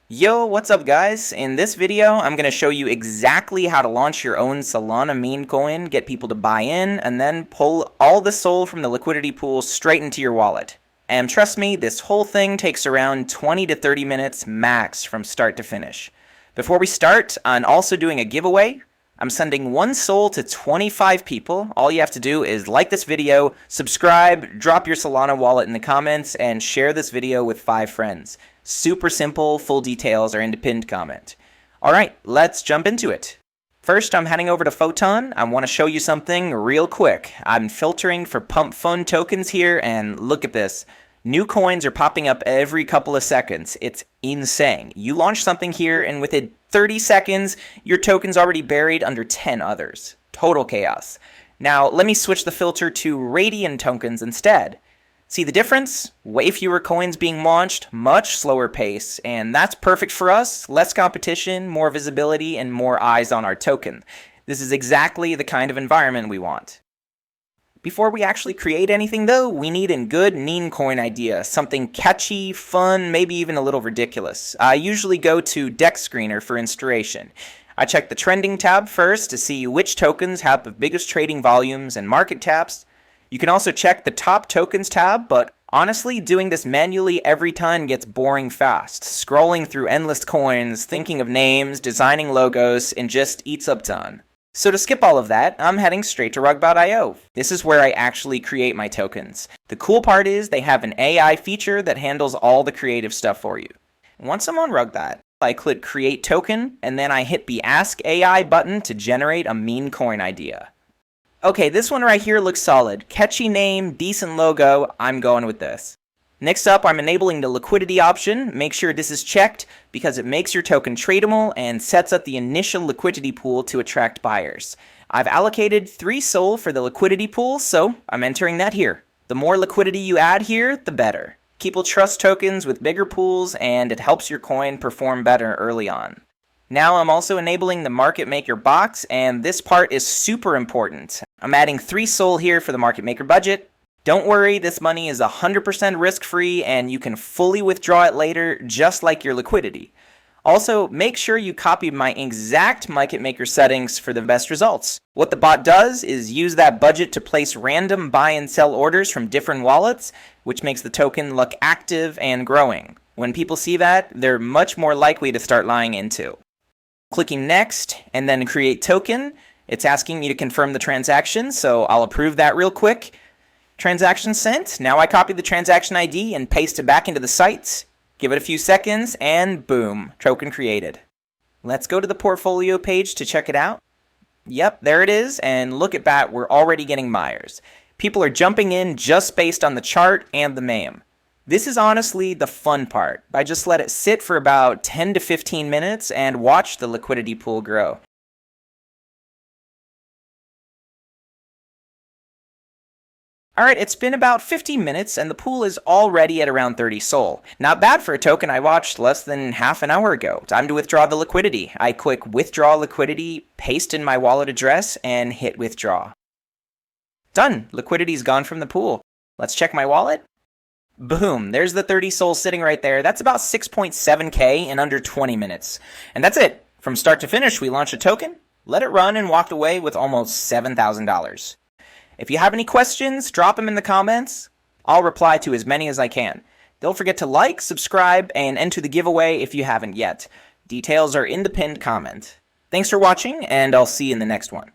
Yo, what's up guys? In this video, I'm going to show you exactly how to launch your own Solana meme coin, get people to buy in, and then pull all the SOL from the liquidity pool straight into your wallet. And trust me, this whole thing takes around 20 to 30 minutes max from start to finish. Before we start, I'm also doing a giveaway. I'm sending one SOL to 25 people. All you have to do is like this video, subscribe, drop your Solana wallet in the comments, and share this video with 5 friends. Super simple, full details are in the pinned comment. Alright, let's jump into it. First, I'm heading over to Photon. I want to show you something real quick. I'm filtering for pump fund tokens here, and look at this. New coins are popping up every couple of seconds. It's insane. You launch something here, and within 30 seconds, your token's already buried under 10 others. Total chaos. Now, let me switch the filter to Raydium tokens instead. See the difference? Way fewer coins being launched, much slower pace, and that's perfect for us. Less competition, more visibility, and more eyes on our token. This is exactly the kind of environment we want. Before we actually create anything though, we need a good meme coin idea, something catchy, fun, maybe even a little ridiculous. I usually go to Deck Screener for inspiration. I check the trending tab first to see which tokens have the biggest trading volumes and market caps. You can also check the top tokens tab, but honestly, doing this manually every time gets boring fast. Scrolling through endless coins, thinking of names, designing logos, and just eats up time. So to skip all of that, I'm heading straight to rug.io. This is where I actually create my tokens. The cool part is they have an AI feature that handles all the creative stuff for you. Once I'm on rug.io, I click Create Token, and then I hit the Ask AI button to generate a meme coin idea. Okay, this one right here looks solid. Catchy name, decent logo, I'm going with this. Next up, I'm enabling the liquidity option. Make sure this is checked because it makes your token tradable and sets up the initial liquidity pool to attract buyers. I've allocated 3 SOL for the liquidity pool, so I'm entering that here. The more liquidity you add here, the better. People trust tokens with bigger pools and it helps your coin perform better early on. Now I'm also enabling the market maker box, and this part is super important. I'm adding 3 SOL here for the market maker budget. Don't worry, this money is 100% risk-free and you can fully withdraw it later, just like your liquidity. Also, make sure you copy my exact market maker settings for the best results. What the bot does is use that budget to place random buy and sell orders from different wallets, which makes the token look active and growing. When people see that, they're much more likely to start buying into. Clicking next and then create token, it's asking me to confirm the transaction, so I'll approve that real quick. Transaction sent. Now I copy the transaction ID and paste it back into the site. Give it a few seconds and boom, token created. Let's go to the portfolio page to check it out. Yep, there it is, and look at that, we're already getting buyers. People are jumping in just based on the chart and the meme. This is honestly the fun part. I just let it sit for about 10 to 15 minutes and watch the liquidity pool grow. Alright, it's been about 15 minutes and the pool is already at around 30 SOL. Not bad for a token I watched less than half an hour ago. Time to withdraw the liquidity. I click Withdraw Liquidity, paste in my wallet address, and hit Withdraw. Done! Liquidity's gone from the pool. Let's check my wallet. Boom, there's the 30 SOL sitting right there. That's about 6.7k in under 20 minutes. And that's it. From start to finish, we launched a token, let it run, and walked away with almost $7,000. If you have any questions, drop them in the comments. I'll reply to as many as I can. Don't forget to like, subscribe, and enter the giveaway if you haven't yet. Details are in the pinned comment. Thanks for watching, and I'll see you in the next one.